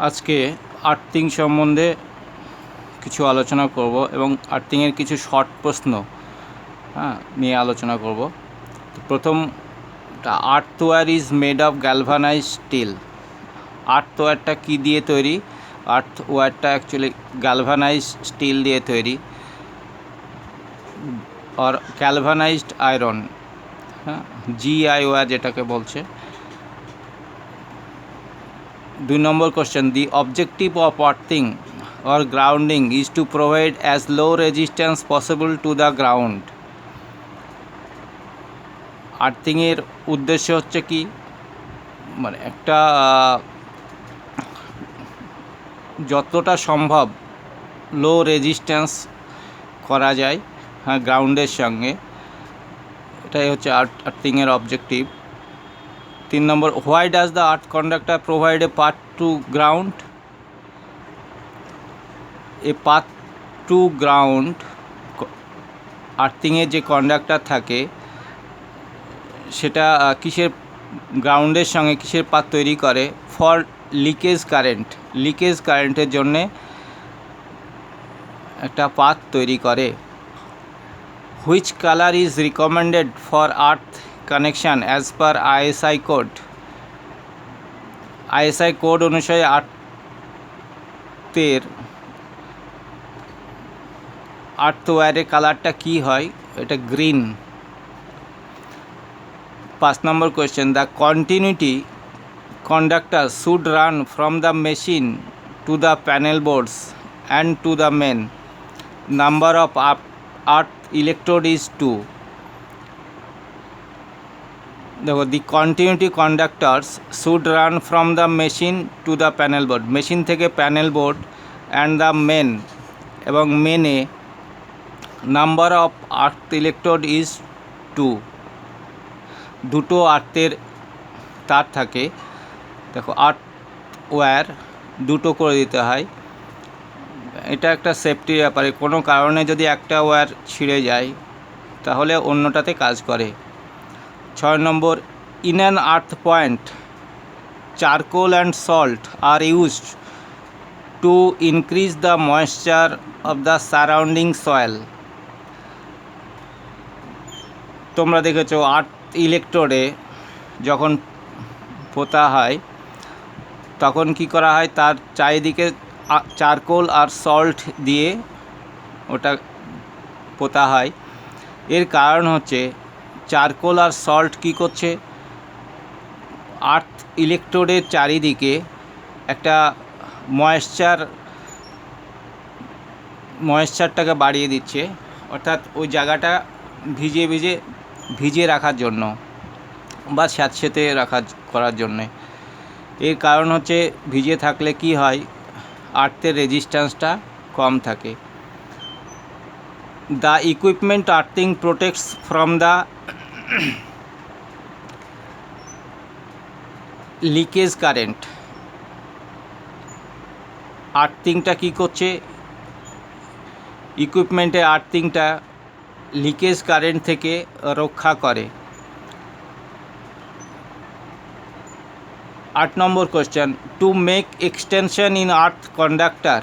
আজকে আর্থিং সম্বন্ধে কিছু আলোচনা করব এবং আর্থিংয়ের কিছু শর্ট প্রশ্ন নিয়ে আলোচনা করব। প্রথম, earth wire is made of galvanised steel. আর্থওয়্যারটা কী দিয়ে তৈরি? আর্থওয়্যারটা অ্যাকচুয়ালি গ্যালভানাইজড স্টিল দিয়ে তৈরি, আর গ্যালভানাইজড আয়রন, GIOR যেটাকে বলছে। 2 number question, the objective of earthing or grounding is to provide as low resistance possible to the ground. আর্থিংয়ের উদ্দেশ্য হচ্ছে কি, মানে একটা যতটা সম্ভব লো রেজিস্ট্যান্স করা যায় গ্রাউন্ডের সঙ্গে, এটাই হচ্ছে আর্থিংয়ের objective. 3 number, why does the earth conductor provide a path to ground? A path to ground, আর্থিংয়ের যে কন্ডাক্টর থাকে সেটা কিসের গ্রাউন্ডের সঙ্গে কিসের পাথ তৈরি করে? ফর লিকেজ কারেন্ট, লিকেজ কারেন্টের জন্যে একটা পাথ তৈরি করে। Which colour is recommended for earth connection as per ISI code? ISI code অনুসারে আর্থওয়্যারের কালারটা কী হয়? এটা green. 5 number question, the continuity conductor should run from the machine to the panel boards and to the main. Number of earth electrode is 2. দেখো, the continuity conductors should run from the machine to the panel board, machine থেকে panel board and the main, এবং মেনে number of earth electrode is 2, দুটো আর্থের তার থাকে। দেখো, আর্থওয়্যার দুটো করে দিতে হয়, এটা একটা সেফটির ব্যাপারে। কোনো কারণে যদি একটা ওয়্যার ছিঁড়ে যায় তাহলে অন্যটাতে কাজ করে। 6 number, in an earth point charcoal and salt are used to increase the moisture of the surrounding soil. তোমরা দেখেছো আর্থ ইলেকট্রোডে যখন পোতা হয় তখন কি করা হয়, তার চারিদিকে চারকোল আর সল্ট দিয়ে ওটা পোতা হয়। এর কারণ হচ্ছে চারকোল আর সল্ট কি করছে, আর্থ ইলেকট্রোডের চারিদিকে একটা ময়েশ্চারটাকে বাড়িয়ে দিচ্ছে, অর্থাৎ ওই জায়গাটা ভিজে রাখার জন্য বা স্যাঁতসেঁতে করার জন্যে। এর কারণ হচ্ছে ভিজে থাকলে কি হয়, আর্থের রেজিস্ট্যান্সটা কম থাকে। The equipment earthing protects from the leakage current. আর্থিংটা কি করছে, ইকুইপমেন্টের আর্থিংটা লিকেজ কারেন্ট থেকে রক্ষা করে। 8 number question, to make extension in earth conductor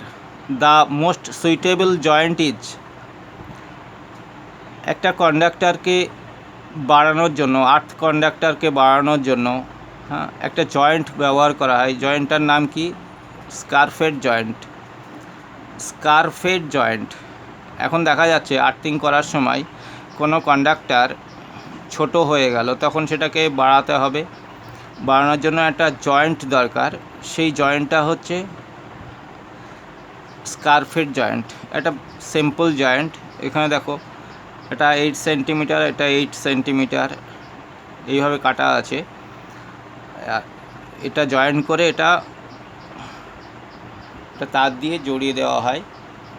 the most suitable joint is. একটা কন্ডাক্টরকে বাড়ানোর জন্য, আর্থ কন্ডাক্টরকে বাড়ানোর জন্য একটা জয়েন্ট ব্যবহার করা হয়। জয়েন্টটার নাম কি? স্কারফেট জয়েন্ট। স্কারফেট জয়েন্ট। এখন দেখা যাচ্ছে আর্থিং করার সময় কোনো কন্ডাক্টর ছোট হয়ে গেল, তখন সেটাকে বাড়াতে হবে। বাড়ানোর জন্য একটা জয়েন্ট দরকার, সেই জয়েন্টটা হচ্ছে স্কারফেট জয়েন্ট। একটা সিম্পল জয়েন্ট, এখানে দেখো এটা 8 সেন্টিমিটার, এটা 8 সেন্টিমিটার, এইভাবে কাটা আছে। এটা জয়েন্ট করে এটা তার দিয়ে জড়িয়ে দেওয়া হয়,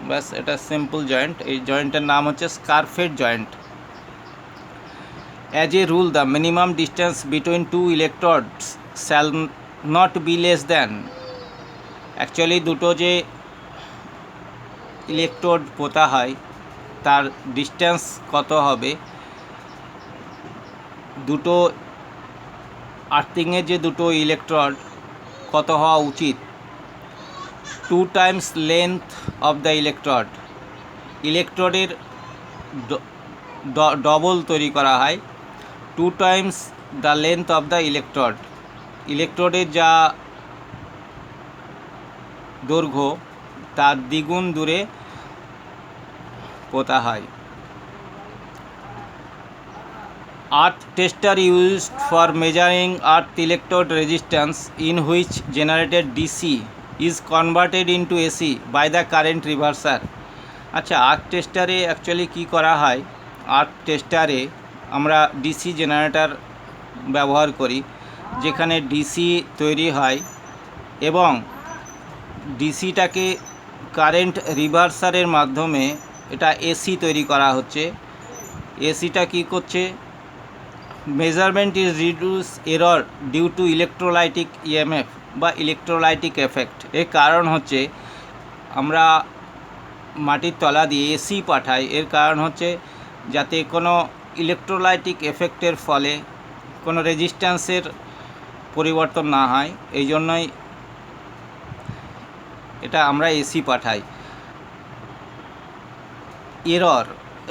ব্যাস। এটা সিম্পল জয়েন্ট। এই জয়েন্টের নাম হচ্ছে স্কারফেট joint. As a rule, the minimum distance between two electrodes shall not be less than. Actually, দুটো যে ইলেকট্রোড পোতা হয় তার ডিস্টেন্স কত হবে? দুটো আর্থিংয়ের যে দুটো ইলেকট্রড কত হওয়া উচিত, 2 times length of the electrode. ইলেকট্রডের ডবল তৈরি করা হয়, 2 times the length of the electrode. ইলেকট্রডের যা দৈর্ঘ্য তার দ্বিগুণ দূরে পোতা হয়। Earth tester used for measuring earth electrode resistance in which generated DC is converted into AC by the current reverser. আচ্ছা, আর্থ টেস্টারে অ্যাকচুয়ালি কী করা হয়, আর্থ টেস্টারে আমরা ডিসি জেনারেটর ব্যবহার করি, যেখানে ডিসি তৈরি হয় এবং ডিসিটাকে কারেন্ট রিভার্সারের মাধ্যমে এটা এসি তৈরি করা হচ্ছে। এসিটা কী করছে, measurement is reduce error due to electrolytic EMF বা ইলেকট্রোলাইটিক এফেক্ট। এর কারণ হচ্ছে আমরা মাটির তলা দিয়ে এসি পাঠাই, এর কারণ হচ্ছে যাতে কোনো ইলেকট্রোলাইটিক এফেক্টের ফলে কোনো রেজিস্ট্যান্সের পরিবর্তন না হয়, এই জন্যই এটা আমরা এসি পাঠাই। এরর,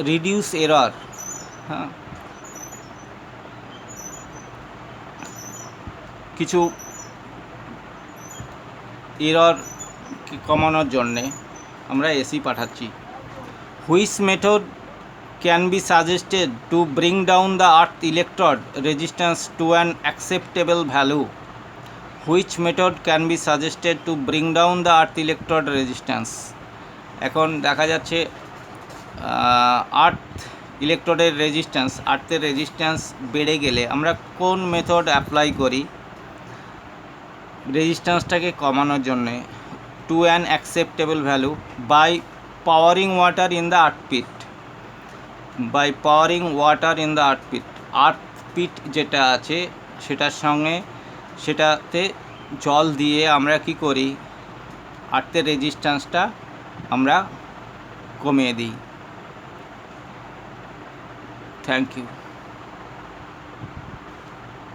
রিডিউস এরর, হ্যাঁ, কিছু এরর কমানোর জন্যে আমরা এসি পাঠাচ্ছি। Which method can be suggested to bring down the earth electrode resistance to an acceptable value? Which method can be suggested to bring down the earth electrode resistance? এখন দেখা যাচ্ছে আর্থ ইলেকট্রডের resistance, আর্থের resistance বেড়ে গেলে আমরা কোন method apply করি রেজিস্ট্যান্সটাকে কমানোর জন্যে? To an acceptable value by pouring water in the earth pit. By pouring water in the earth pit, earth pit যেটা আছে সেটাতে জল দিয়ে আমরা কি করি, আর্থের রেজিস্ট্যান্সটা আমরা কমিয়ে দিই। Thank you.